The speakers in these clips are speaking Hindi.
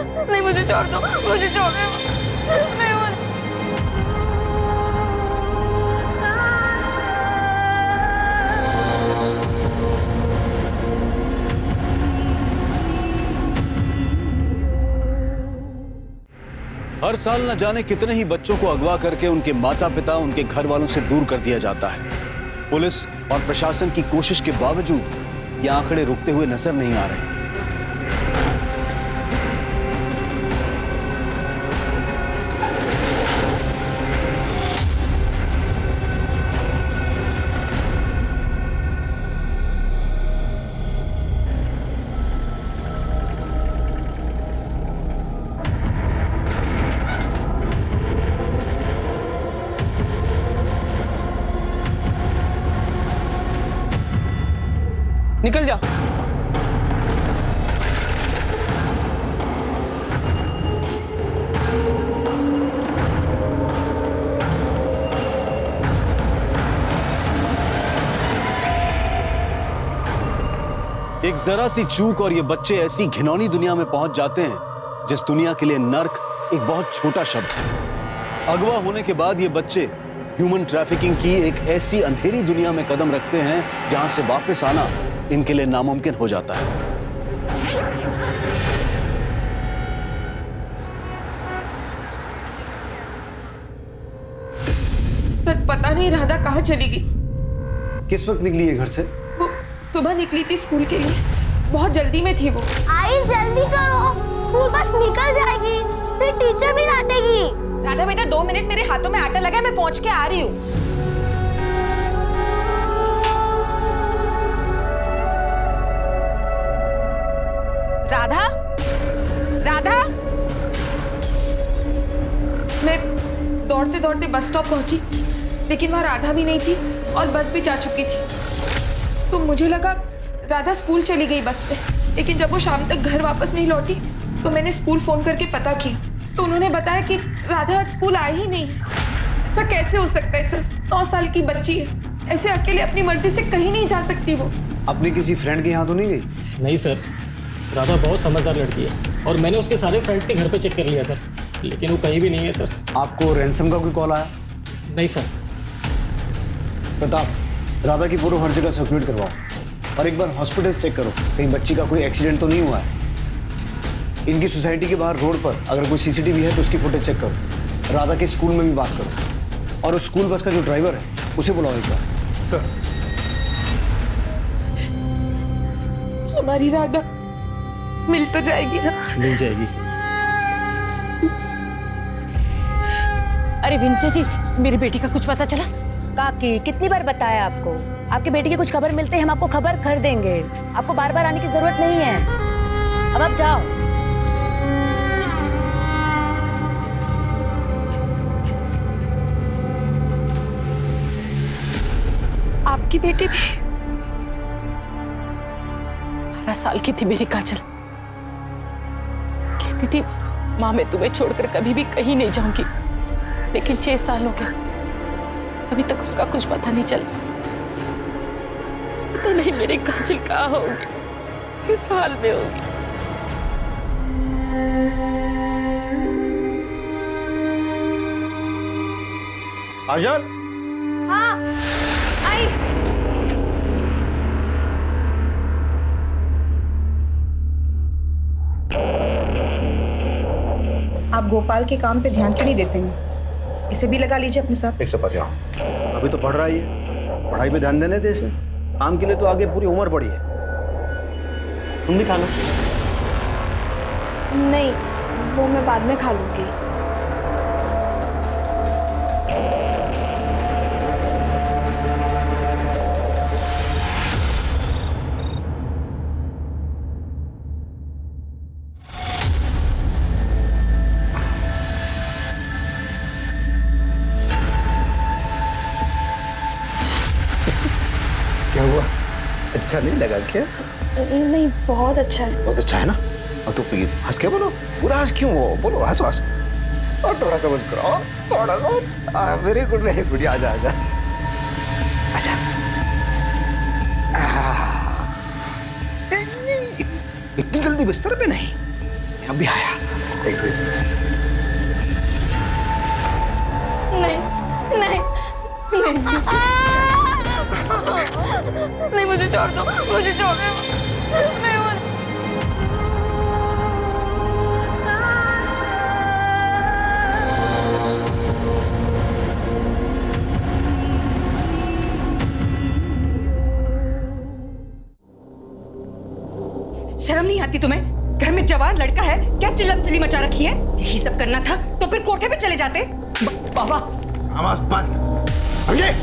नहीं, मुझे छोड़ दो, मुझे छोड़ दो। नहीं, हर साल न जाने कितने ही बच्चों को अगवा करके उनके माता पिता उनके घर वालों से दूर कर दिया जाता है। पुलिस और प्रशासन की कोशिश के बावजूद ये आंकड़े रुकते हुए नजर नहीं आ रहे। निकल जाओ। एक जरा सी चूक और ये बच्चे ऐसी घिनौनी दुनिया में पहुंच जाते हैं जिस दुनिया के लिए नर्क एक बहुत छोटा शब्द है। अगवा होने के बाद ये बच्चे ह्यूमन ट्रैफिकिंग की एक ऐसी अंधेरी दुनिया में कदम रखते हैं जहां से वापस आना इनके लिए नामुमकिन हो जाता है। सर पता नहीं राधा कहाँ चली गई। किस वक्त निकली है घर से? वो सुबह निकली थी स्कूल के लिए, बहुत जल्दी में थी वो। आई जल्दी करो, स्कूल बस निकल जाएगी, फिर टीचर भी डांटेगी। राधा बेटा 2 मिनट, मेरे हाथों में आटा लगा है, मैं पहुंच के आ रही हूँ। राधा, राधा। मैं दौड़ते दौड़ते बस स्टॉप पहुंची, लेकिन वहां राधा भी नहीं थी और बस भी जा चुकी थी। तो मुझे लगा राधा स्कूल चली गई बस पे, लेकिन जब वो शाम तक घर वापस नहीं लौटी तो मैंने स्कूल फोन करके पता किया, तो उन्होंने बताया कि राधा आज स्कूल आई ही नहीं। ऐसा कैसे हो सकता है सर? 9 साल की बच्ची है, ऐसे अकेले अपनी मर्जी से कहीं नहीं जा सकती वो। अपने किसी फ्रेंड के यहाँ तो नहीं गई? नहीं सर, राधा बहुत समझदार लड़की है और मैंने उसके सारे फ्रेंड्स के घर पे चेक कर लिया सर, लेकिन वो कहीं भी नहीं है सर। आपको रैंसम का कोई कॉल आया? नहीं सर। प्रताप, राधा की फोटो हर जगह सर्कुलेट करवाओ और एक बार हॉस्पिटल चेक करो, कहीं बच्ची का कोई एक्सीडेंट तो नहीं हुआ है। इनकी सोसाइटी के बाहर रोड पर अगर कोई सीसीटीवी है तो उसकी फुटेज चेक करो। राधा के स्कूल में भी बात करो और उस स्कूल बस का जो ड्राइवर है उसे बुलाओ एक बार। सर। हमारी राधा मिल तो जाएगी ना? मिल जाएगी। अरे विनीता जी, मेरी बेटी का कुछ पता चला? काकी, कितनी बार बताया आपको, आपकी बेटी की कुछ खबर मिलते हम आपको खबर कर देंगे। आपको बार बार आने की जरूरत नहीं है, अब आप जाओ। आपकी बेटी भी 12 साल की थी मेरी काजल, कहती थी माँ मैं तुम्हें छोड़कर कभी भी कहीं नहीं जाऊंगी, लेकिन 6 साल हो गए, अभी तक उसका कुछ पता नहीं चला। पता नहीं मेरी काजल कहाँ होगी, किस हाल में होगी। आजान। हाँ, आई। आप गोपाल के काम पे ध्यान क्यों नहीं देते हैं? इसे भी लगा लीजिए अपने साथ। 150। अभी तो पढ़ रहा ही है, पढ़ाई पे ध्यान देने दे इसे। काम के लिए तो आगे पूरी उम्र पड़ी है। तुम भी खा लो। नहीं, वो मैं बाद में खा लूंगी। क्या हुआ? अच्छा नहीं लगा क्या? नहीं, बहुत अच्छा है। बहुत अच्छा है ना? और तो हंस के बोलो, उदास क्यों हो? बोलो, हंसो हंसो। और थोड़ा सा मुस्कुराओ, और थोड़ा सा। Very good very good. आजा आजा आजा। इतनी जल्दी बिस्तर पे नहीं, अभी आया। नहीं नहीं नहीं नहीं, मुझे छोड़ दो, मुझे छोड़ दो। नहीं, शर्म नहीं आती तुम्हें? घर में जवान लड़का है, क्या चिल्लम चिल्ली मचा रखी है? यही सब करना था तो फिर कोठे पे चले जाते। बाबा आवाज बंद। अब ये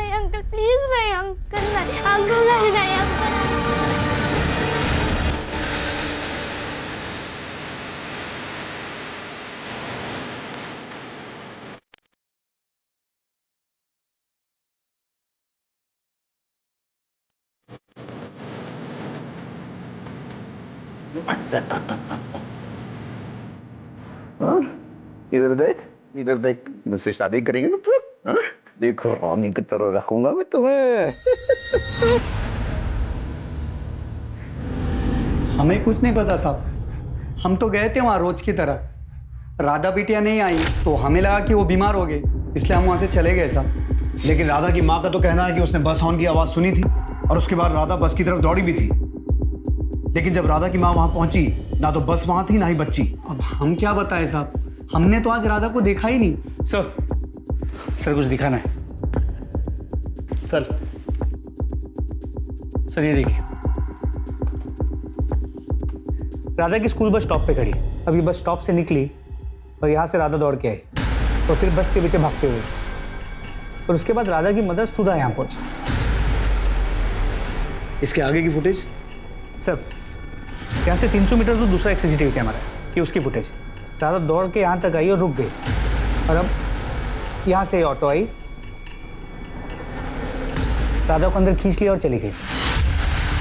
अंकल प्लीज नहीं, अंकल नहीं, अंकल नहीं, नहीं अंकल। इधर देख, इधर देख, मुझसे शादी करेंगे ना फिर? देखो रानी की तरह रखूंगा मैं तुम्हें। हमें कुछ नहीं पता साहब, हम तो गए थे वहाँ रोज की तरह। राधा बिटिया नहीं आई तो हमें लगा कि वो बीमार हो गए, इसलिए हम वहाँ से चले गए साहब। लेकिन राधा की माँ का तो कहना है कि उसने बस हॉर्न की आवाज सुनी थी और उसके बाद राधा बस की तरफ दौड़ी भी थी। लेकिन जब राधा की माँ वहां पहुंची, ना तो बस वहां थी ना ही बच्ची। अब हम क्या बताएं साहब, हमने तो आज राधा को देखा ही नहीं। सर कुछ दिखाना है। सर ये देखिए, राधा की स्कूल बस स्टॉप पे खड़ी। अभी बस स्टॉप से निकली और यहाँ से राधा दौड़ के आई और फिर बस के पीछे भागते हुए, और उसके बाद राधा की मदर सुधा यहाँ पहुंची। इसके आगे की फुटेज? सर यहाँ से 300 मीटर दूर दूसरा एक सीसीटीवी कैमरा है, ये उसकी फुटेज। राधा दौड़ के यहाँ तक आई और रुक गई, और अब यहाँ से ऑटो आई, राधा को अंदर खींच लिया और चली गई।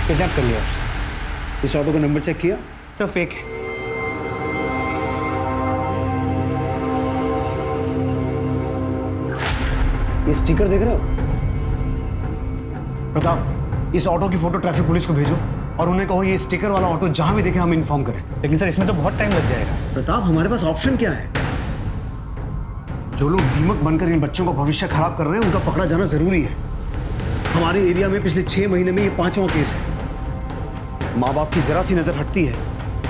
किडनैप कर लिया। इस ऑटो का नंबर चेक किया? सर फेक है। ये स्टिकर देख रहे हो? प्रताप, इस ऑटो की फोटो ट्रैफिक पुलिस को भेजो और उन्हें कहो ये स्टिकर वाला ऑटो जहां भी देखे हम इन्फॉर्म करें। लेकिन सर इसमें तो बहुत टाइम लग जाएगा। प्रताप, हमारे पास ऑप्शन क्या है? जो लोग दीमक बनकर इन बच्चों का भविष्य खराब कर रहे हैं उनका पकड़ा जाना जरूरी है। हमारे एरिया में पिछले 6 महीने में ये 5वां केस है। माँ बाप की जरा सी नजर हटती है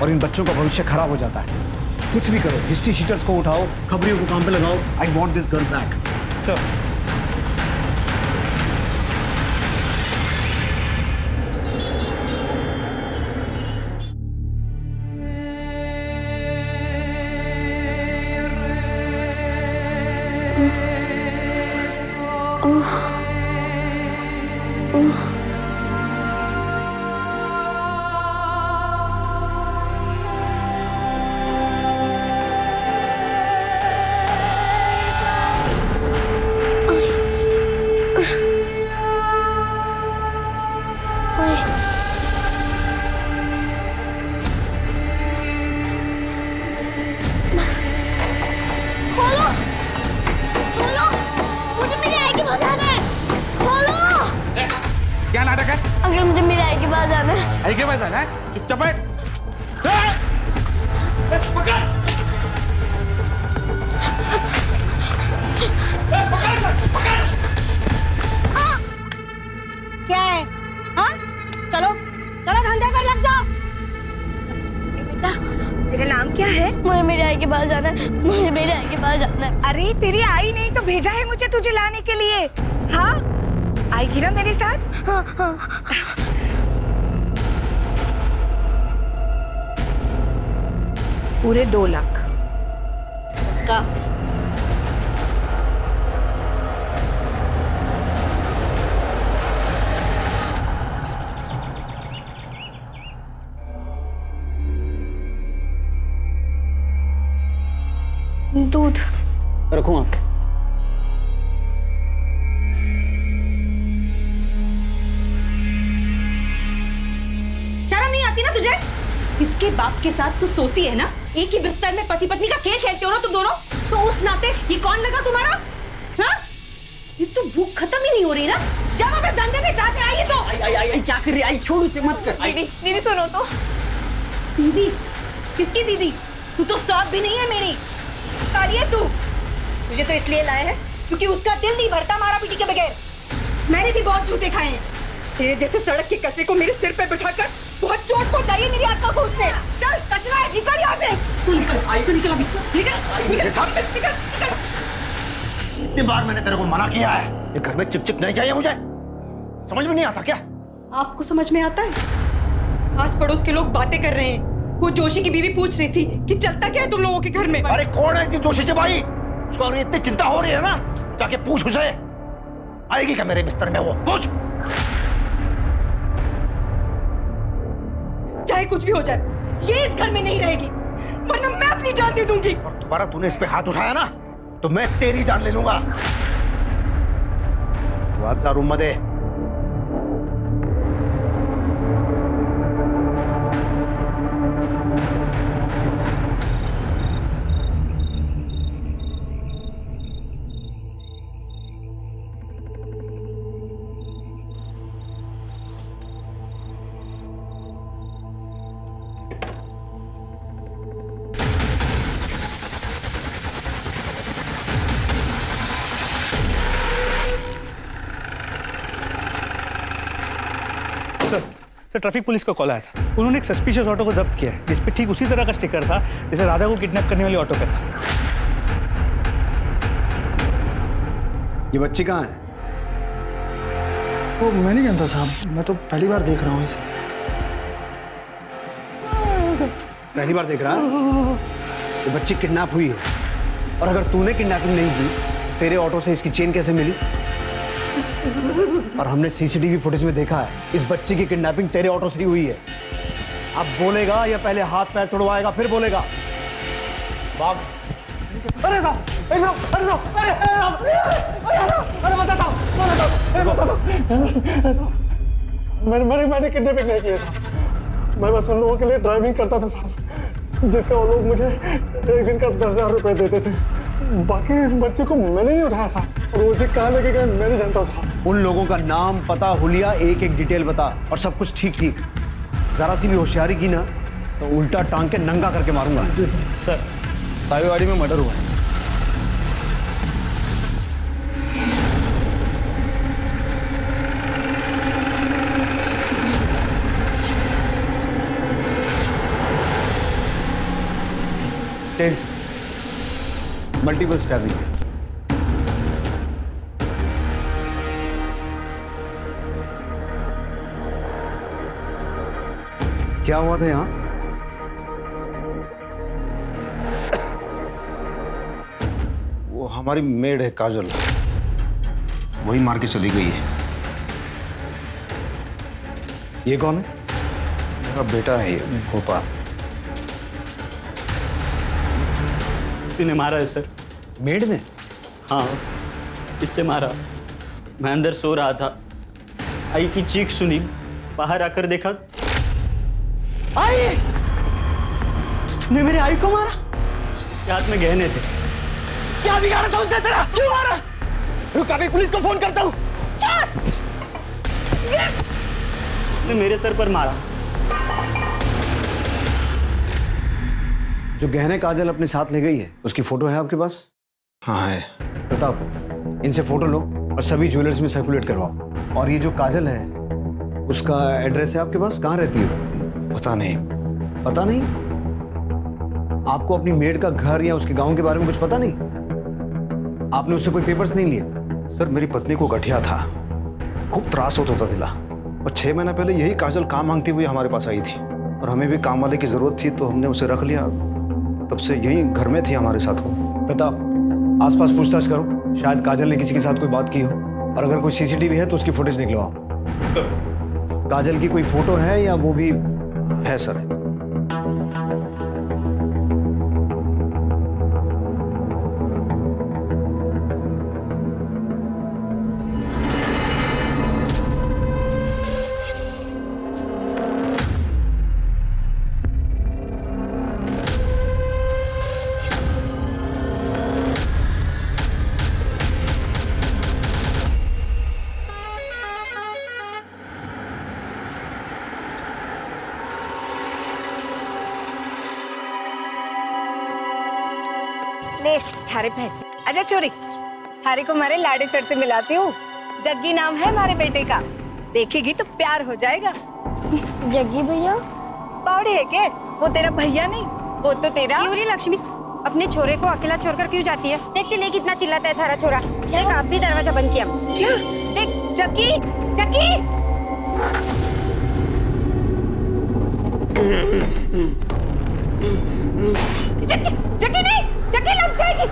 और इन बच्चों का भविष्य खराब हो जाता है। कुछ भी करो, हिस्ट्री शीटर्स को उठाओ, खबरियों को काम पे लगाओ। I want this girl back. Sir क्या नाटक है? अंकल मुझे मेरे आई के पास जाना है। आई के पास जाना है? चुपचाप बैठ। क्या है? हाँ चलो चलो धंधे पर लग जाओ। बेटा तेरा नाम क्या है? मुझे मेरे आई के पास जाना है, मुझे मेरे आई के पास जाना है। अरे तेरी आई नहीं तो भेजा है मुझे तुझे लाने के लिए। हाँ आएगी ना मेरे साथ? हाँ हाँ। पूरे 2 लाख का दूध रखूँ आप? शर्म नहीं आती ना तुझे? इसके बाप के साथ तू सोती है ना, एक ही बिस्तर में पति पत्नी का खेल खेलते हो ना तुम दोनों, तो उस नाते ये कौन लगा तुम्हारा? हाँ? ये तो भूख खत्म ही नहीं हो रही ना, जब आप इस धंधे में जहाँ से आई है तो आई क्या कर रही? आई छोड़, उसे मत कर। दीदी दीदी सुनो तो। दीदी? किसकी दीदी? तू तो सौत भी नहीं है मेरी। काली है तू। मुझे तो इसलिए लाया है क्योंकि उसका दिल नहीं भरता मारा पीटी के बगैर। मैंने भी बहुत जूते खाए हैं। तेरे जैसे सड़क के कचरे को मेरे सिर पे बिठाकर बहुत चोट पहुंचाई है मेरी आत्मा को उसने। चल कचरा है, निकल यहाँ से। तू निकल, आई तो निकल अभी। निकल। कितनी बार मैंने तेरे को मना किया है, ये घर में चिक नहीं चाहिए मुझे। समझ में नहीं आता क्या? आपको समझ में आता है? आस पड़ोस के लोग बातें कर रहे हैं। वो जोशी की बीवी पूछ रही थी कि चलता क्या है तुम लोगों के घर में। अरे कौन है इतनी जोशी से भाई? उसको अगर इतनी चिंता हो रही है ना, जाके पूछ उसे। आएगी क्या मेरे बिस्तर में वो? पूछ। चाहे कुछ भी हो जाए, ये इस घर में नहीं रहेगी, वरना मैं अपनी जान दे दूंगी। और दोबारा तूने इस पे हाथ उठाया ना, तो मैं तेरी जान ले लूंगा। तू आज जा रूम में दे। सर ट्रैफिक पुलिस का कॉल आया था। उन्होंने एक सस्पिशियस ऑटो को जब्त किया है, जिस पे ठीक उसी तरह का स्टिकर था जैसे राधा को किडनैप करने वाली ऑटो पे था। ये बच्ची कहाँ है? वो मैं नहीं जानता साहब, मैं तो पहली बार देख रहा हूँ इसे। पहली बार देख रहा है? ये बच्ची किडनैप हुई है, और अगर तूने किडनैपिंग नहीं की, तेरे ऑटो से इसकी चेन कैसे मिली? और हमने सीसीटीवी फुटेज में देखा है, इस बच्ची की किडनैपिंग तेरे ऑटो से ही हुई है। अब बोलेगा या पहले हाथ पैर तोड़वाएगा फिर बोलेगा? भाग। अरे साहब, अरे साहब, अरे साहब, अरे साहब, अरे बताता हूँ, मैंने किडनैपिंग नहीं की है साहब। मैं बस उन लोगों के लिए ड्राइविंग करता था साहब, जिसका वो लोग मुझे एक दिन का 10,000 रुपए देते थे। बाकी इस बच्चे को मैंने नहीं उठाया साहब, और उसे कहाँ लेके गए मैं नहीं जानता साहब। उन लोगों का नाम, पता, हुलिया, एक एक डिटेल बता, और सब कुछ ठीक ठीक। जरा सी भी होशियारी की ना तो उल्टा टांग के नंगा करके मारूंगा। सर साईवाड़ी में मर्डर हुआ है। मल्टीपल स्टैबिंग है। क्या हुआ था यहाँ? वो हमारी मेड है काजल, वही मार के चली गई है। ये कौन है? मेरा बेटा है भोपाल। ने मारा है सर। मेड ने? हाँ, इससे मारा। मैं अंदर सो रहा था, आई की चीख सुनी, बाहर आकर देखा। आई! तूने मेरे आई को मारा? हाथ में गहने थे। क्या बिगाड़ा था उसने तेरा? क्यों मारा? रुक, अभी पुलिस को फोन करता हूँ। मेरे सर पर मारा। जो गहने काजल अपने साथ ले गई है, उसकी फोटो है आपके पास? हाँ है। प्रताप, इनसे फोटो लो और सभी ज्वेलर्स में सर्कुलेट करवाओ। और ये जो काजल है, उसका एड्रेस है आपके पास? कहाँ रहती है? पता नहीं। पता नहीं? आपको अपनी मेड का घर या उसके गांव के बारे में कुछ पता नहीं? आपने उससे कोई पेपर्स नहीं लिए? सर मेरी पत्नी को गठिया था, खूब त्रास होता था दिला, और 6 महीना पहले यही काजल काम मांगती हुई हमारे पास आई थी, और हमें भी काम वाले की जरूरत थी तो हमने उसे रख लिया। तब से यही घर में थी हमारे साथ वो। प्रताप, आसपास पूछताछ करो, शायद काजल ने किसी के साथ कोई बात की हो, और अगर कोई सीसीटीवी है तो उसकी फुटेज निकलवाओ। काजल की कोई फोटो है या वो भी है? सर ले थारे पैसे। अच्छा छोरी, थारे को हमारे लाडे सर से मिलाती हूँ। जग्गी नाम है हमारे बेटे का, देखेगी तो प्यार हो जाएगा। जग्गी भैया? बावड़े है के? वो तेरा भैया नहीं, वो तो तेरा। क्यों रे लक्ष्मी, अपने छोरे को अकेला छोड़कर क्यों जाती है? देखते नहीं कितना चिल्लाता है थारा छोरा। देख आप भी दरवाजा बंद किया। क्या? देख जग्गी, जग्गी। जग्गी, जग्गी नहीं, जग्गी लग जाएगी।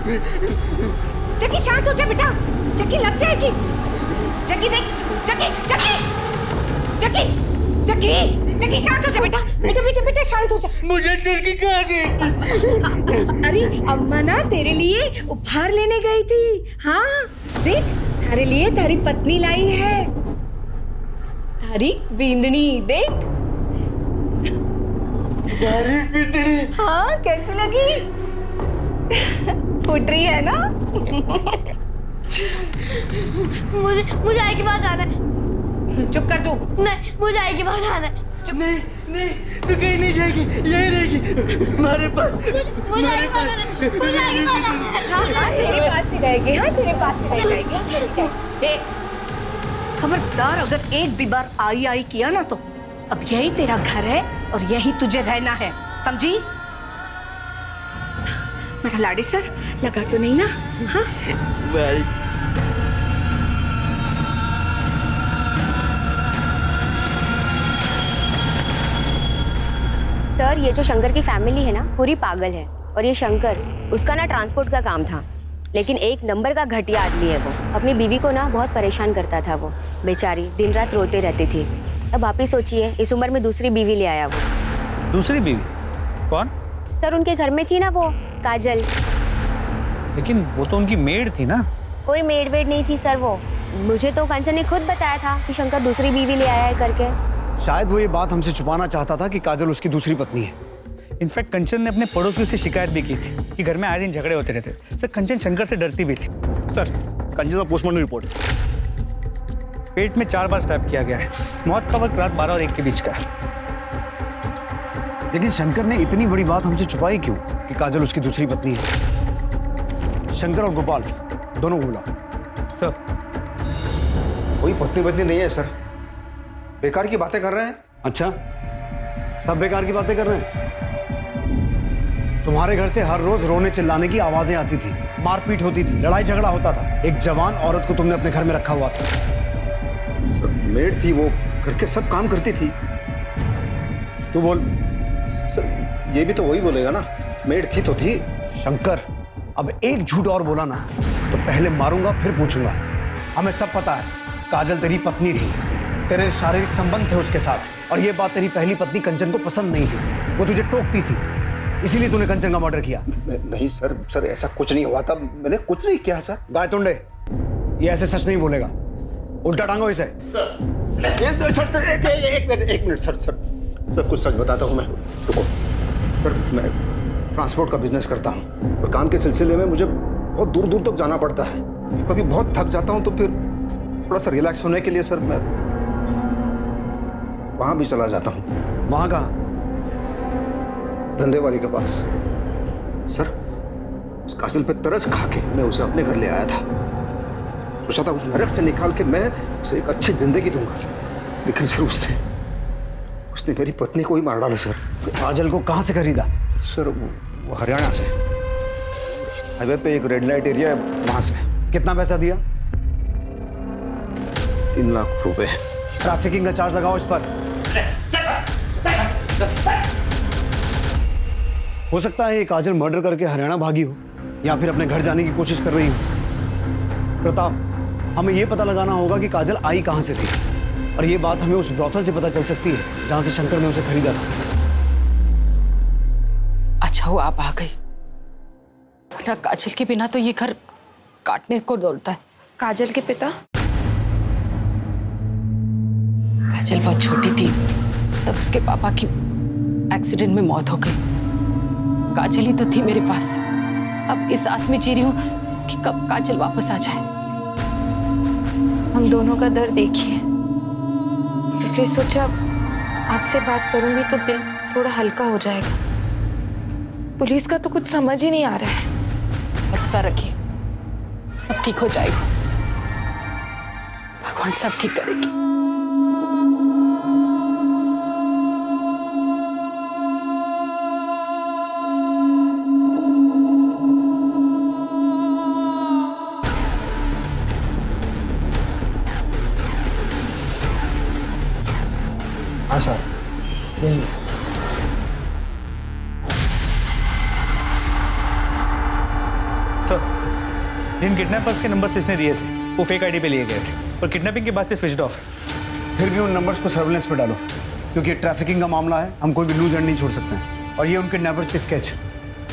जग्गी शांत हो जा बेटा, जग्गी लग जाएगी। जग्गी देख, जग्गी, जग्गी, जग्गी, जग्गी, जग्गी शांत हो जा बेटा, बेटा बेटा बेटा शांत हो जा। मुझे चुटकी कहाँ गई? अरे अम्मा ना तेरे लिए उपहार लेने गई थी। हाँ देख, तारे लिए तारी पत्नी लाई है, तारी बींदनी देख। हाँ कैसी लगी? फूट रही है ना? मुझे आई के पास जाना है। चुप कर तू। नहीं, मुझे आई के पास जाना है। नहीं नहीं, तू कहीं नहीं जाएगी, यही रहेगी हमारे पास। मुझे आई के पास जाना है, मुझे आई के पास जाना है। हाँ हाँ तेरे पास ही रहेगी, हाँ तेरे पास ही रह जाएगी। खबरदार, अगर एक भी बार आई किया ना तो अब यही तेरा घर है और यही तुझे रहना है, समझी? मेरा लाडी सर लगा तो नहीं ना? हाँ सर, ये जो शंकर की फैमिली है ना, पूरी पागल है। और ये शंकर, उसका ना ट्रांसपोर्ट का काम था, लेकिन एक नंबर का घटिया आदमी है वो। अपनी बीवी को ना बहुत परेशान करता था वो, बेचारी दिन रात रोते रहती थी। अब आप ही सोचिए, इस उम्र में दूसरी बीवी ले आया वो। दूसरी बीवी? कौन? सर, उनके घर में थी ना वो काजल। लेकिन वो तो उनकी मेड थी ना। कोई मेड वेड नहीं थी सर वो। मुझे तो कंचन ने खुद बताया था कि शंकर दूसरी बीवी ले आया है करके। शायद वो ये बात हमसे छुपाना चाहता था कि काजल उसकी दूसरी पत्नी है। इनफैक्ट कंचन ने अपने पड़ोसियों से शिकायत भी की थी कि घर में आए दिन झगड़े होते रहते। सर, कंचन शंकर से डरती भी थी। सर, कंचन का पोस्टमार्टम रिपोर्ट है। पेट में 4 बार स्टैब किया गया है। मौत का वक्त रात 12 और 1 के बीच का है। लेकिन शंकर ने इतनी बड़ी बात हमसे छुपाई क्यों कि काजल उसकी दूसरी पत्नी है? शंकर और गोपाल दोनों बोला। सर, कोई पत्नी नहीं है सर, बेकार की बातें कर रहे हैं। अच्छा, सब बेकार की बातें कर रहे हैं? तुम्हारे घर से हर रोज रोने चिल्लाने की आवाजें आती थी, मारपीट होती थी, लड़ाई झगड़ा होता था। एक जवान औरत को तुमने अपने घर में रखा हुआ था। सर, मेड थी वो, घर के सब काम करती थी। तू बोल। सर, ये भी तो वही बोलेगा ना, मेड थी तो थी। शंकर, अब एक झूठ और बोला ना तो पहले मारूंगा फिर पूछूंगा। हमें सब पता है, काजल तेरी पत्नी थी, तेरे शारीरिक संबंध थे उसके साथ। और ये बात तेरी पहली पत्नी कंचन को पसंद नहीं थी, वो तुझे टोकती थी, इसीलिए तूने कंचन का मर्डर किया। नहीं सर, सर ऐसा कुछ नहीं हुआ था, मैंने कुछ नहीं किया सर। गायतुंडे, ये ऐसे सच नहीं बोलेगा, उल्टा टांगो इसे। सर, एक मिनट सर, कुछ सच बताता हूँ मैं। रुको सर, मैं ट्रांसपोर्ट का बिजनेस करता हूँ और काम के सिलसिले में मुझे बहुत दूर दूर तक जाना पड़ता है। कभी बहुत थक जाता हूँ तो फिर थोड़ा सा रिलैक्स होने के लिए सर मैं वहाँ भी चला जाता हूँ। वहाँ कहाँ? धंधे वाली के पास। सर, उस काजल पे तरस खा के मैं उसे अपने घर ले आया था। सोचा था उस नरक से निकाल के मैं उसे एक अच्छी जिंदगी दूंगा, लेकिन सर उसने मेरी पत्नी को ही मार डाला। सर, काजल को कहाँ से खरीदा? सर, वो हरियाणा से, हाईवे पे एक रेड लाइट एरिया है, वहां से। कितना पैसा दिया? 3 लाख रुपए। ट्रैफिकिंग का चार्ज लगाओ इस पर। हो सकता है ये काजल मर्डर करके हरियाणा भागी हो या फिर अपने घर जाने की कोशिश कर रही हो। प्रताप, हमें ये पता लगाना होगा कि काजल आई कहां से थी, और ये बात हमें उस ब्रॉथल से पता चल सकती है जहां से शंकर ने उसे खरीदा था। अच्छा हुआ आप आ गई, वरना काजल के बिना तो ये घर काटने को दौड़ता है। काजल के पिता? काजल बहुत छोटी थी तब उसके पापा की एक्सीडेंट में मौत हो गई। काजल ही तो थी मेरे पास। अब इस आस में जी रही हूँ कि कब काजल वापस आ जाए। हम दोनों का दर्द एक ही है, इसलिए सोचा आपसे बात करूंगी तो दिल थोड़ा हल्का हो जाएगा। पुलिस का तो कुछ समझ ही नहीं आ रहा है। भरोसा रखिए, सब ठीक हो जाएगा। भगवान सब ठीक करेगी। हाँ सर, यही सर, जिन किडनैपर्स के नंबर्स इसने दिए थे वो फेक आईडी पे लिए गए थे और किडनैपिंग के बाद से स्विच्ड ऑफ है। फिर भी उन नंबर्स को सर्विलेंस पे डालो, क्योंकि ये ट्रैफिकिंग का मामला है, हम कोई भी लूज एंड नहीं छोड़ सकते हैं। और ये उन किडनैपर्स के स्केच,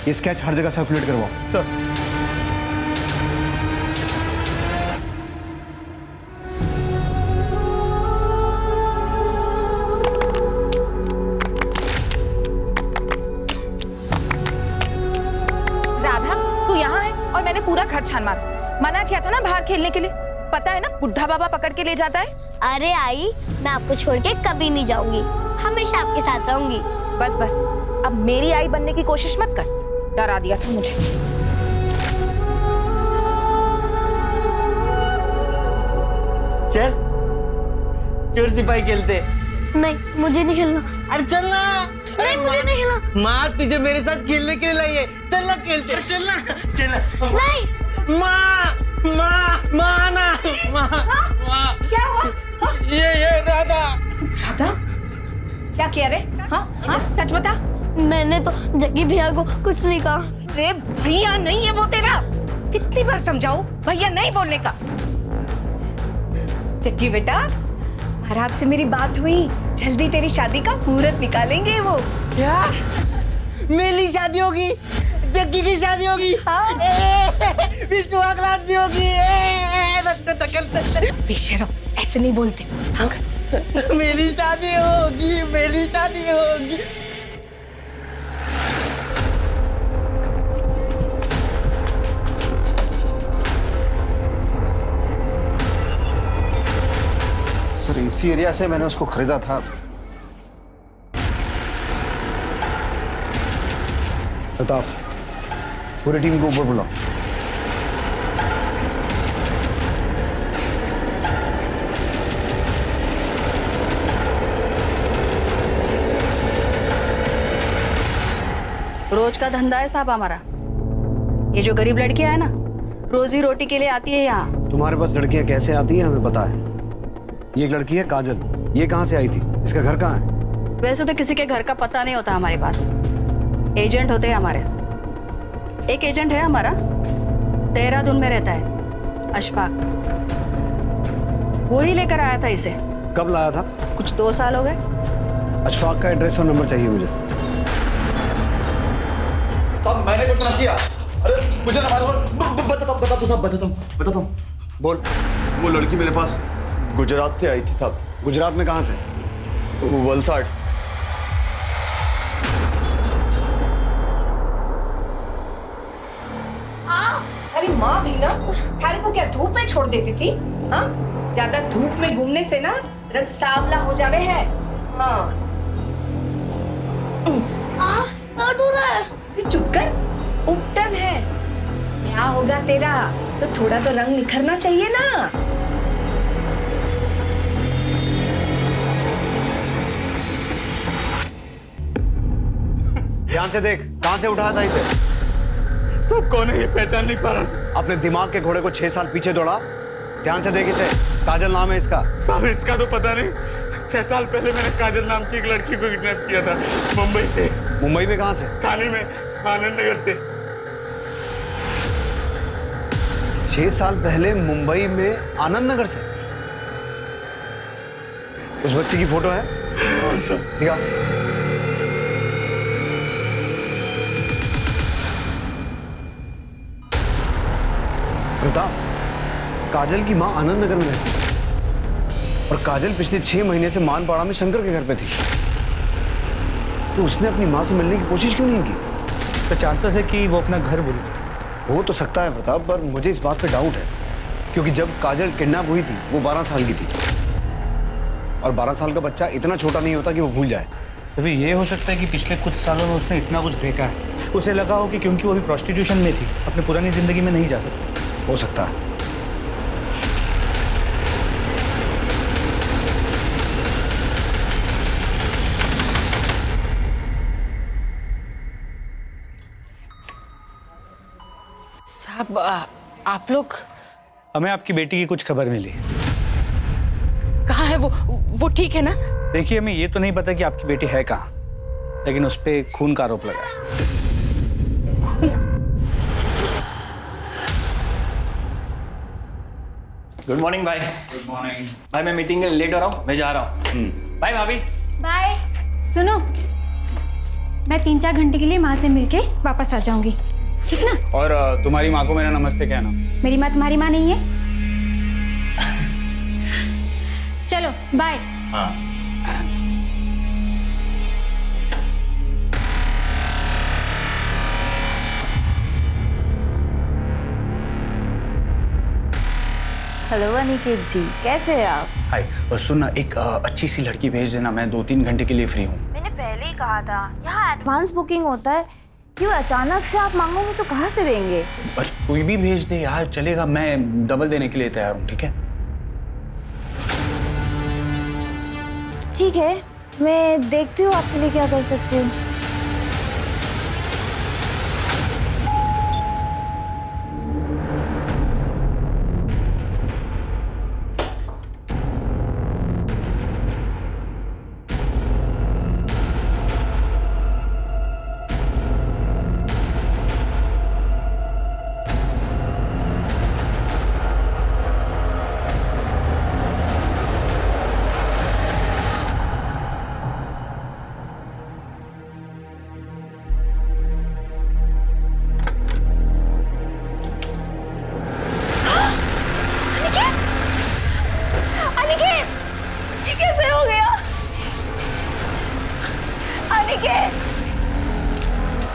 ये स्केच हर जगह सर्कुलेट करवाओ। सर, मैंने पूरा घर छान मारा, मना किया था ना बाहर खेलने के लिए, पता है ना बुढ़ा बाबा पकड़ के ले जाता है। अरे आई, मैं आपको छोड़ के कभी नहीं जाऊंगी, हमेशा आपके साथ रहूंगी। बस बस, अब मेरी आई बनने की कोशिश मत कर, डरा दिया था मुझे। चल चोर सिपाही खेलते। नहीं, मुझे नहीं खेलना। अरे चलना। नहीं, मुझे नहीं खेलना। माँ तुझे मेरे साथ खेलने के लिए लाई है, चलना खेलते। चलना चलना। नहीं। माँ माँ माँ ना माँ। क्या हुआ? ये राधा। राधा? क्या किया रे? हाँ हाँ, सच बता। मैंने तो जग्गी भैया को कुछ नहीं कहा। रे भैया नहीं है वो तेरा, कितनी बार समझाऊं, भैया नहीं बोलने का। जग्गी बेटा, महाराज से मेरी बात हुई, जल्दी तेरी शादी का मुहूर्त निकालेंगे वो। क्या? मेरी शादी होगी, जग्गी की शादी होगी, विश्वासघात भी होगी। बेशरम, ऐसे नहीं बोलते। हाँ? मेरी शादी होगी, मेरी शादी होगी। सर, इसी एरिया से मैंने उसको खरीदा था। प्रताप, पूरी टीम को ऊपर बुलाओ। रोज का धंधा है साहब हमारा। ये जो गरीब लड़कियां है ना, रोजी रोटी के लिए आती है यहाँ। तुम्हारे पास लड़कियां कैसे आती हैं हमें पता है। ये एक लड़की है काजल, ये कहाँ से आई थी, इसका घर कहाँ है? वैसे तो किसी के घर का पता नहीं होता हमारे पास, एजेंट होते हैं हमारे। एक एजेंट है हमारा, देहरादून में रहता है, अशफाक। वो ही लेकर आया था इसे। कब लाया था? कुछ 2 साल हो गए। अशफाक का एड्रेस और नंबर चाहिए मुझे। साहब, मैंने कुछ ना किया। अरे मुझे ना मारो। बताता हूँ। बोल। वो लड़की मेरे पास गुजरात से आई थी साहब। गुजरात में कहाँ से? वलसाड़। अरे माँ भी ना थारे को क्या धूप में छोड़ देती थी? हाँ, ज्यादा धूप में घूमने से ना रंग सांवला हो जावे है। हाँ। दर्द हो रहा है। चुप कर, उपटन है। क्या होगा तेरा? तो थोड़ा तो रंग निखरना चाहिए ना। ध्यान से देख, कहां से उठाया था इसे? सब कौन है ये पहचान नहीं पा रहा। अपने दिमाग के घोड़े को 6 साल पीछे दौड़ा। ध्यान से देख इसे। काजल नाम है इसका। साहब, इसका तो पता नहीं। 6 साल पहले मैंने काजल नाम की एक लड़की को किडनैप किया था, मुंबई से। मुंबई में कहां से? थाने में, आनंद नगर से। 6 साल पहले मुंबई में आनंद नगर से? उस बच्ची की फोटो है? दिखा। प्रताप, काजल की मां आनंद नगर में रहती है और काजल पिछले 6 महीने से मानपाड़ा में शंकर के घर पे थी। तो उसने अपनी मां से मिलने की कोशिश क्यों नहीं की? तो चांसेस है कि वो अपना घर भूल गई। हो तो सकता है प्रताप, पर मुझे इस बात पे डाउट है, क्योंकि जब काजल किडनैप हुई थी वो 12 साल की थी और 12 साल का बच्चा इतना छोटा नहीं होता कि वो भूल जाए। तो फिर ये हो सकता है कि पिछले कुछ सालों में उसने इतना कुछ देखा है, उसे लगा हो कि क्योंकि वो अभी प्रोस्टिट्यूशन में थी अपनी पुरानी जिंदगी में नहीं जा सकती। हो सकता है। साहब आप लोग हमें आपकी बेटी की कुछ खबर मिली। कहाँ है वो ठीक है ना? देखिए, हमें ये तो नहीं पता कि आपकी बेटी है कहाँ, लेकिन उस पर खून का आरोप लगा है। गुड मॉर्निंग भाई। गुड मॉर्निंग भाई, मैं मीटिंग के लिए लेट हो रहा हूँ, मैं जा रहा हूँ। बाय भाभी। बाय। सुनो, मैं 3-4 घंटे के लिए माँ से मिलके वापस आ जाऊंगी, ठीक ना? और तुम्हारी माँ को मेरा नमस्ते कहना। मेरी माँ तुम्हारी माँ नहीं है। चलो बाय। हाँ। हेलो अनिकेत जी, कैसे हैं आप? हाय, और सुनना, एक अच्छी सी लड़की भेज देना, मैं 2-3 घंटे के लिए फ्री हूँ। मैंने पहले ही कहा था, यहाँ एडवांस बुकिंग होता है, क्यों अचानक से आप मांगोगे तो कहाँ से देंगे? पर कोई भी भेज दे यार, चलेगा, मैं डबल देने के लिए तैयार हूँ, ठीक है? ठीक है, मैं देखती हूँ आपके लिए क्या कर सकती हूँ।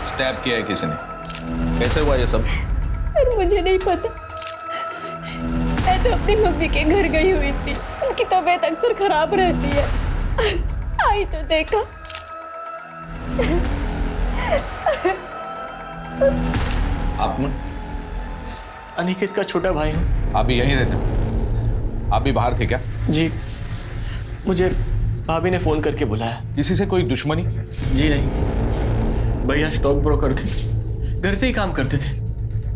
स्टैब किया है किसी ने? कैसे हुआ ये सब? सर मुझे नहीं पता, मैं तो अपनी मम्मी के घर गई हुई थी, उनकी तबीयत अक्सर खराब रहती है, आई तो देखा। आप कौन? अनिकेत का छोटा भाई हूँ। आप भी यहीं रहते हैं? आप भी बाहर थे क्या? जी, मुझे भाभी ने फोन करके बुलाया। किसी से कोई दुश्मनी? जी नहीं, भैया स्टॉक ब्रोकर थे, घर से ही काम करते थे,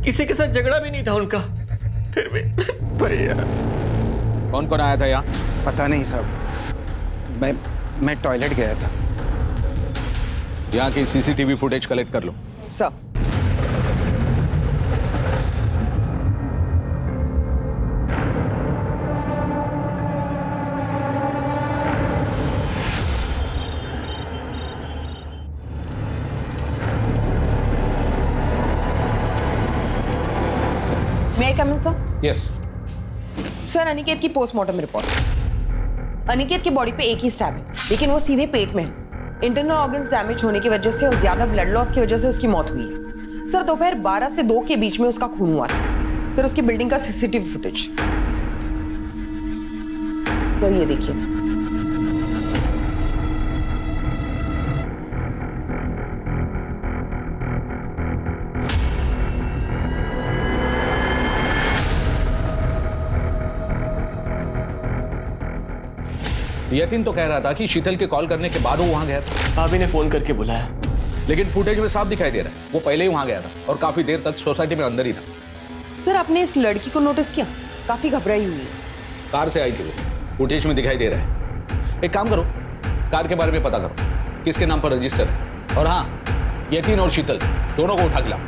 किसी के साथ झगड़ा भी नहीं था उनका, फिर भी भैया। कौन कौन आया था यहाँ? पता नहीं साहब, मैं टॉयलेट गया था। यहाँ की सीसीटीवी फुटेज कलेक्ट कर लो। Sir. May I come in, sir? Yes. Sir, Aniket की पोस्टमार्टम रिपोर्ट। अनिकेत की बॉडी पे एक ही स्टैब है, लेकिन वो सीधे पेट में है। इंटरनल ऑर्गन्स डैमेज होने की वजह से और ज्यादा ब्लड लॉस की वजह से उसकी मौत हुई है। सर, दोपहर 12 से 2 के बीच में उसका खून हुआ था। सर, उसकी बिल्डिंग का सीसीटीवी फुटेज। सर, ये देखिए। यतीन तो कह रहा था कि शीतल के कॉल करने के बाद वो वहां गया था। भाभी ने फोन करके बुलाया, लेकिन फुटेज में साफ दिखाई दे रहा है वो पहले ही वहां गया था और काफी देर तक सोसाइटी में अंदर ही था। सर, आपने इस लड़की को नोटिस किया? काफी घबराई हुई है। कार से आई थी वो, फुटेज में दिखाई दे रहा है। एक काम करो, कार के बारे में पता करो, किसके नाम पर रजिस्टर है। और हाँ, यतीन और शीतल दोनों को उठा के लाओ।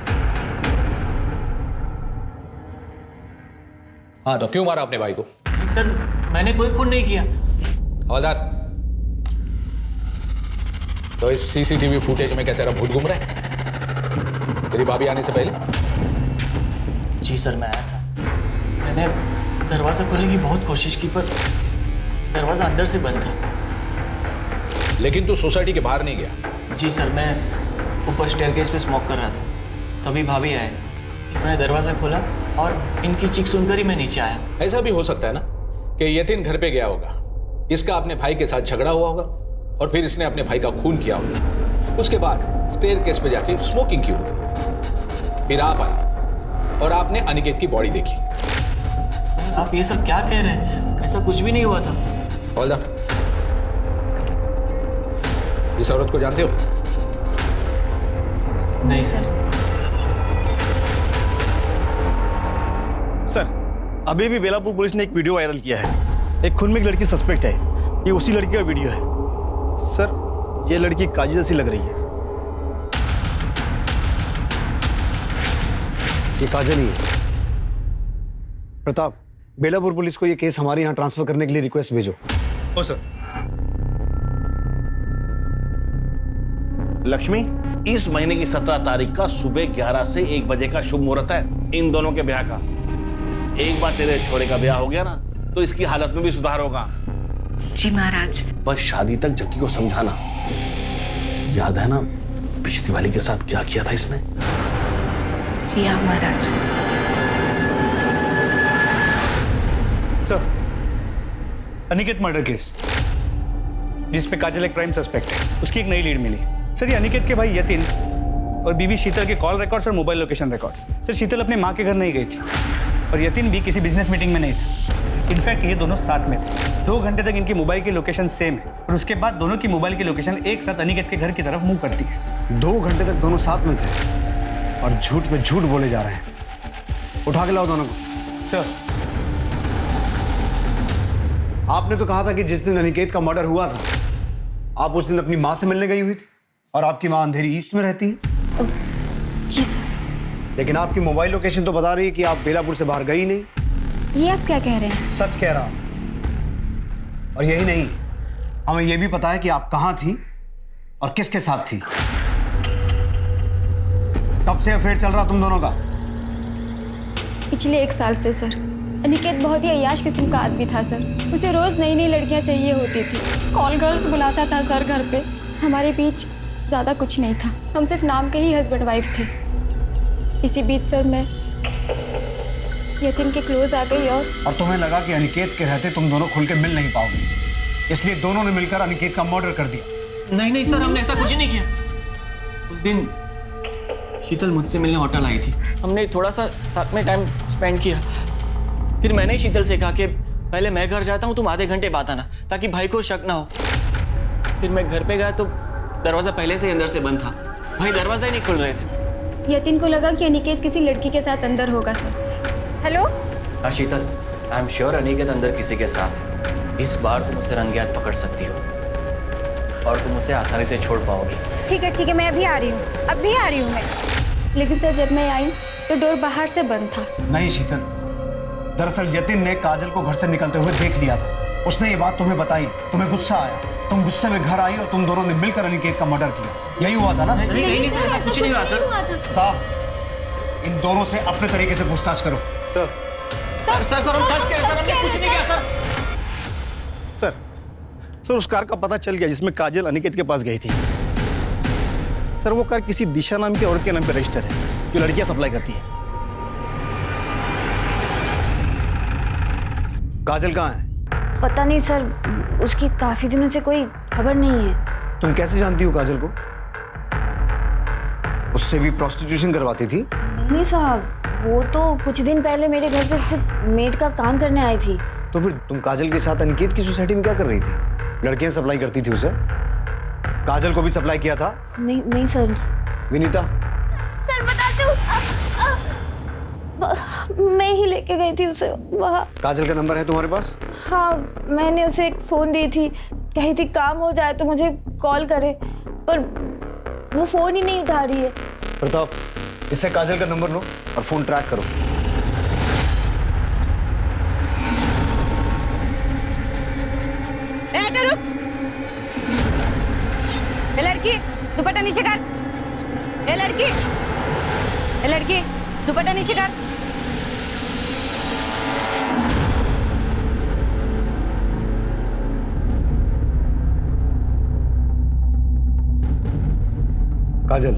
हाँ, तो क्यों मारा अपने भाई को? सर, मैंने कोई खून नहीं किया। हवलदार, तो इस सीसीटीवी फुटेज में क्या तेरा भूत घूम रहा है तेरी भाभी आने से पहले? जी सर, मैं आया था, मैंने दरवाजा खोलने की बहुत कोशिश की, पर दरवाजा अंदर से बंद था। लेकिन तू सोसाइटी के बाहर नहीं गया? जी सर, मैं ऊपर स्टेयरकेस पे स्मोक कर रहा था, तभी भाभी आए, इन्होंने दरवाजा खोला और इनकी चीख सुनकर ही मैं नीचे आया। ऐसा भी हो सकता है ना कि यतीन घर पे गया होगा, इसका अपने भाई के साथ झगड़ा हुआ होगा और फिर इसने अपने भाई का खून किया होगा। उसके बाद स्टेयरकेस पे जाके स्मोकिंग की होगी। फिर आप आए और आपने अनिकेत की बॉडी देखी। सर आप ये सब क्या कह रहे हैं? ऐसा कुछ भी नहीं हुआ था। Hold on. इस औरत को जानते हो? नहीं सर। सर, अभी भी बेलापुर पुलिस ने एक वीडियो वायरल किया है। एक खून में एक लड़की सस्पेक्ट है। ये उसी लड़की का वीडियो है। सर, ये लड़की काजल जैसी लग रही है। ये काजल ही है। प्रताप, बेलापुर पुलिस को ये केस हमारे यहाँ ट्रांसफर करने के लिए रिक्वेस्ट भेजो। ओ सर। लक्ष्मी, इस महीने की 17 तारीख का सुबह 11 से 1 बजे का शुभ मुहूर्त है इन दोनों के ब्याह का। एक बार तेरे छोरे का ब्याह हो गया ना तो इसकी हालत में भी सुधार होगा। जी महाराज। बस शादी तक जक्की को समझाना। याद है ना पिछली वाली के साथ क्या किया था इसने? जी हाँ महाराज। सर, अनिकेत मर्डर केस जिसमें काजल एक प्राइम सस्पेक्ट है, उसकी एक नई लीड मिली। सर, ये अनिकेत के भाई यतिन और बीवी शीतल के कॉल रिकॉर्ड्स और मोबाइल लोकेशन रिकॉर्ड्स। सर, शीतल अपने माँ के घर नहीं गई थी और यतिन भी किसी बिजनेस मीटिंग में नहीं था। इनफैक्ट ये दोनों साथ में थे। 2 घंटे तक इनकी मोबाइल की लोकेशन सेम है और उसके बाद दोनों की मोबाइल की लोकेशन एक साथ अनिकेत के घर की तरफ मूव करती है। 2 घंटे तक दोनों साथ में थे और झूठ पे झूठ बोले जा रहे हैं। उठा के लाओ दोनों को। सर, आपने तो कहा था कि जिस दिन अनिकेत का मर्डर हुआ था आप उस दिन अपनी माँ से मिलने गई हुई थी और आपकी माँ अंधेरी ईस्ट में रहती है। जी सर। लेकिन आपकी मोबाइल लोकेशन तो बता रही है कि आप बेलापुर से बाहर गई नहीं। ये आप क्या कह रहे हैं? सच कह रहा। और यही नहीं, हमें यह भी पता है कि आप कहां थी और किसके साथ थी। कब से अफेयर चल रहा तुम दोनों का? पिछले 1 साल से सर। अनिकेत बहुत ही अय्याश किस्म का आदमी था सर। उसे रोज नई नई लड़कियां चाहिए होती थी। कॉल गर्ल्स बुलाता था सर घर पे। हमारे बीच ज़्यादा कुछ नहीं था, हम सिर्फ नाम के ही हस्बैंड वाइफ थे। इसी बीच सर मैं यतिन के क्लोज आ गई और तुम्हें लगा कि अनिकेत के रहते तुम दोनों खुल के मिल नहीं पाओगे, इसलिए दोनों ने मिलकर अनिकेत का मर्डर कर दिया। नहीं नहीं सर, हमने ऐसा कुछ नहीं किया। उस दिन शीतल मुझसे मिलने होटल आई थी। हमने थोड़ा सा साथ में टाइम स्पेंड किया। फिर मैंने ही शीतल से कहा कि पहले मैं घर जाता हूँ, तुम आधे घंटे बाद आना ताकि भाई को शक ना हो। फिर मैं घर पे गया तो दरवाजा पहले से ही अंदर से बंद था। भाई दरवाजा ही नहीं खुल रहे थे। यतिन को लगा कि अनिकेत किसी लड़की के साथ अंदर होगा सर। हेलो? हाँ शीतल, आई एम श्योर अनिकेत अंदर किसी के साथ है। इस बार तुम उसे रंगे हाथ पकड़ सकती हो और तुम उसे आसानी से छोड़ पाओगी। ठीक है, मैं अभी आ रही हूँ, अभी आ रही हूँ मैं। लेकिन सर जब मैं आई तो डोर बाहर से बंद था। नहीं शीतल, दरअसल यतिन ने काजल को घर से निकलते हुए देख लिया था। उसने ये बात तुम्हें बताई, तुम्हें गुस्सा आया, तुम गुस्से में घर आई और तुम दोनों ने मिलकर अनिकेत का मर्डर किया। यही हुआ था ना? नहीं सर, ऐसा कुछ नहीं हुआ सर। इन दोनों से अपने तरीके से पूछताछ करो। सर हम सच कह रहे हैं, हमने कुछ नहीं किया सर। सर उस कार का पता चल गया जिसमें काजल अनिकेत के पास गई थी। सर वो कार किसी दिशा नाम की औरत के नाम पे रजिस्टर है जो लड़कियां सप्लाई करती है। काजल कहाँ है? पता नहीं सर, उसकी काफी दिनों से कोई खबर नहीं है। तुम कैसे जानती हो काजल को? उससे भी प्रोस्टिट्यूशन करवाती थी? नहीं साहब, वो तो कुछ दिन पहले मेरे घर पे सिर्फ मेड का काम करने आई थी। तो फिर तुम काजल के साथ अनिकेत की सोसाइटी में क्या कर रही थी? लड़कियां सप्लाई करती थी उसे? काजल को भी सप्लाई किया था? नहीं सर। विनीता? सर बता दूं, मैं ही लेके गई थी उसे वहाँ। काजल का नंबर है तुम्हारे पास? हाँ, मैंने उसे एक फोन दी थी, कही थी काम हो जाए तो मुझे कॉल करे, पर वो फोन ही नहीं उठा रही है। प्रताप, इससे काजल का नंबर लो और फोन ट्रैक करो। रुक, ए लड़की दुपट्टा नीचे कर। ए लड़की दुपट्टा नीचे कर। काजल,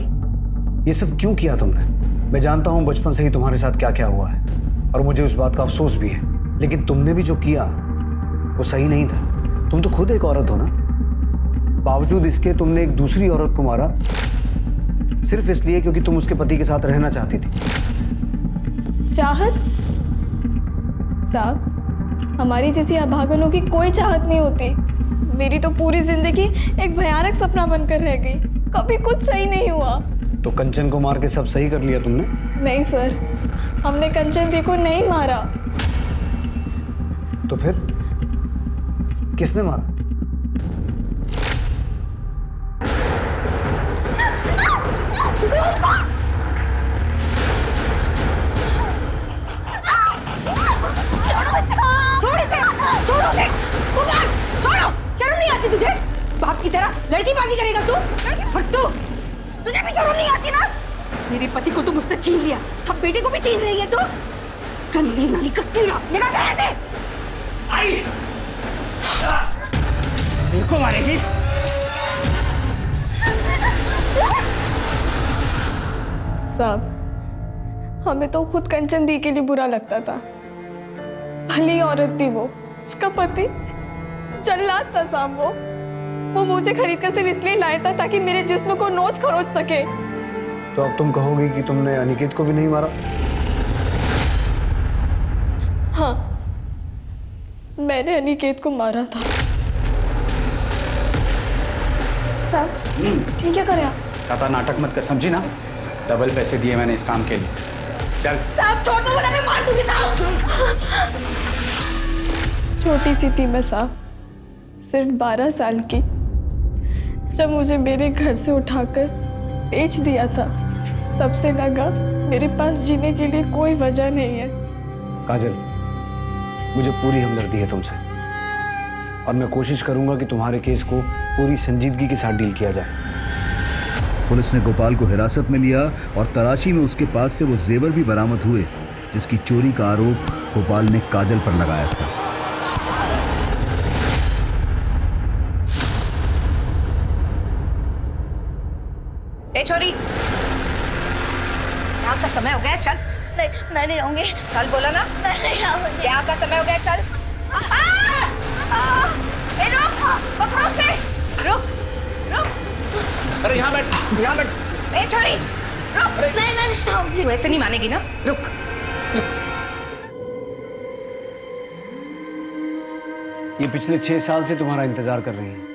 ये सब क्यों किया तुमने? मैं जानता हूं बचपन से ही तुम्हारे साथ क्या क्या हुआ है और मुझे उस बात का अफसोस भी है, लेकिन तुमने भी जो किया वो सही नहीं था। तुम तो खुद एक औरत हो ना? बावजूद इसके तुमने एक दूसरी औरत को मारा सिर्फ इसलिए क्योंकि तुम उसके पति के साथ रहना चाहती थी। चाहत? साहब, हमारी जैसी अभागनों की कोई चाहत नहीं होती। मेरी तो पूरी जिंदगी एक भयानक सपना बनकर रह गई। कभी कुछ सही नहीं हुआ। तो कंचन को मार के सब सही कर लिया तुमने? नहीं सर, हमने कंचन दी को नहीं मारा। तो फिर किसने मारा? छोड़ो, शर्म नहीं आती तुझे? बाप की तरह लड़कीबाजी करेगा तू? और तुझे भी शर्म नहीं आती ना? मेरे पति को तू मुझसे छीन लिया, अब बेटे को भी छीन रही है तू? गंदी नाली का कीड़ा, निकाल कर दे। आई, मेरे को मारेगी? साहब, हमें तो खुद कंचन दी के लिए बुरा लगता था। भली औरत थी वो, उसका पति जल्लाद था साहब। वो मुझे खरीद कर सिर्फ इसलिए लाया था ताकि मेरे जिस्म को नोच खरोच सके। तो अब तुम कहोगी कि तुमने अनिकेत को भी नहीं मारा? हाँ, मैंने अनिकेत को मारा था। साहब, ये क्या करे आप? ज्यादा नाटक मत कर, समझी ना? डबल पैसे दिए मैंने इस काम के लिए। चल साहब, छोड़ दो वरना मैं मार दूंगी साहब। छोटी सी थी मैं साहब, सिर्फ 12 साल की। जब मुझे मेरे घर से उठाकर बेच दिया था, तब से लगा मेरे पास जीने के लिए कोई वजह नहीं है। काजल, मुझे पूरी हमदर्दी है तुमसे और मैं कोशिश करूंगा कि तुम्हारे केस को पूरी संजीदगी के साथ डील किया जाए। पुलिस ने गोपाल को हिरासत में लिया और तलाशी में उसके पास से वो जेवर भी बरामद हुए जिसकी चोरी का आरोप गोपाल ने काजल पर लगाया था। ए छोरी, क्या का समय हो गया? चल। नहीं, मैं नहीं आऊंगी। चल बोला ना, मैं नहीं आऊंगी। क्या का समय हो गया? चल। ए रुक, पकड़ो से। रुक, रुक। अरे यहाँ बैठ। ए छोरी, रुक। नहीं, मैं नहीं आऊंगी। तू ऐसे नहीं मानेगी ना? रुक। ये पिछले 6 साल से तुम्हारा इंतजार कर रही है।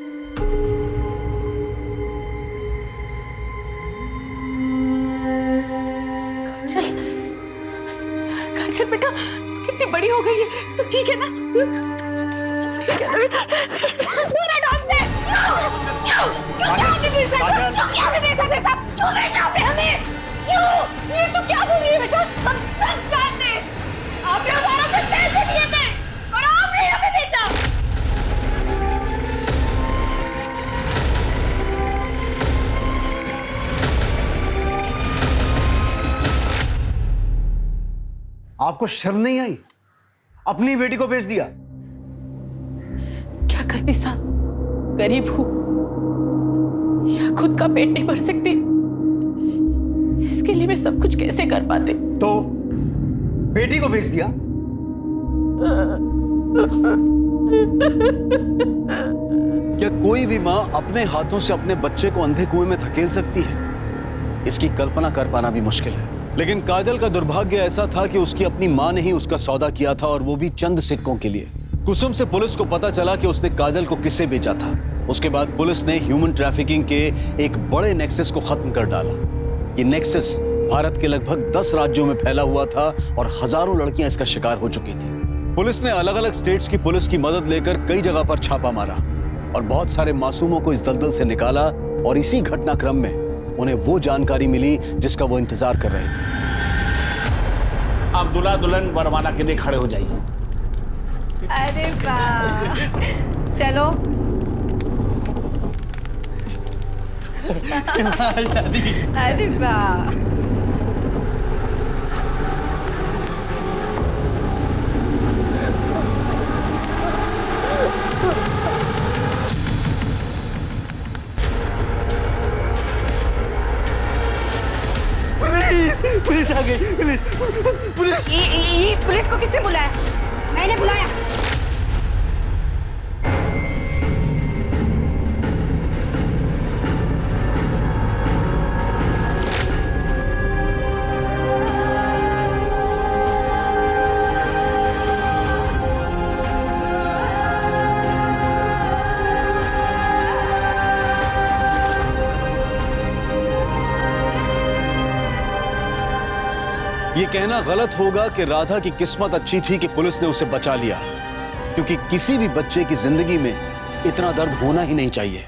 काजल बेटा, तू कितनी बड़ी हो गई है, तो ठीक है ना? ठीक है ना बेटा? दूर हटो हमसे। क्यों आपने भेजा? क्यों आपने भेजा मेरे साथ? क्यों भेजा आपने हमें? क्यों? ये तो क्या बोल रही है बेटा? हम सब जानते हैं। आपने उस औरत से पैसे दिए थे और आपने हमें भेजा। आपको शर्म नहीं आई? अपनी बेटी को बेच दिया। क्या करती साहब, गरीब हूं या खुद का पेट नहीं भर सकती, इसके लिए मैं सब कुछ कैसे कर पाती? तो बेटी को बेच दिया? क्या कोई भी माँ अपने हाथों से अपने बच्चे को अंधे कुएं में धकेल सकती है? इसकी कल्पना कर पाना भी मुश्किल है। लेकिन काजल का दुर्भाग्य ऐसा था कि उसकी अपनी माँ ने ही उसका सौदा किया था, और वो भी चंद सिक्कों के लिए। कुसुम से पुलिस को पता चला कि उसने काजल को किससे बेचा था। उसके बाद पुलिस ने ह्यूमन ट्रैफिकिंग के एक बड़े नेक्सस को खत्म कर डाला। ये नेक्सस भारत के लगभग 10 राज्यों में फैला हुआ था और हजारों लड़कियां इसका शिकार हो चुकी थी। पुलिस ने अलग अलग स्टेट्स की पुलिस की मदद लेकर कई जगह पर छापा मारा और बहुत सारे मासूमों को इस दलदल से निकाला, और इसी घटनाक्रम में उन्हें वो जानकारी मिली जिसका वो इंतजार कर रहे थे। आप दूल्हा दुल्हन वरमाला के लिए खड़े हो जाइए। अरे वाह, चलो। शादी। अरे वाह। पुलिस आ गई। पुलिस ये पुलिस को किसने बुलाया? मैंने बुलाया। ये कहना गलत होगा कि राधा की किस्मत अच्छी थी कि पुलिस ने उसे बचा लिया, क्योंकि किसी भी बच्चे की जिंदगी में इतना दर्द होना ही नहीं चाहिए।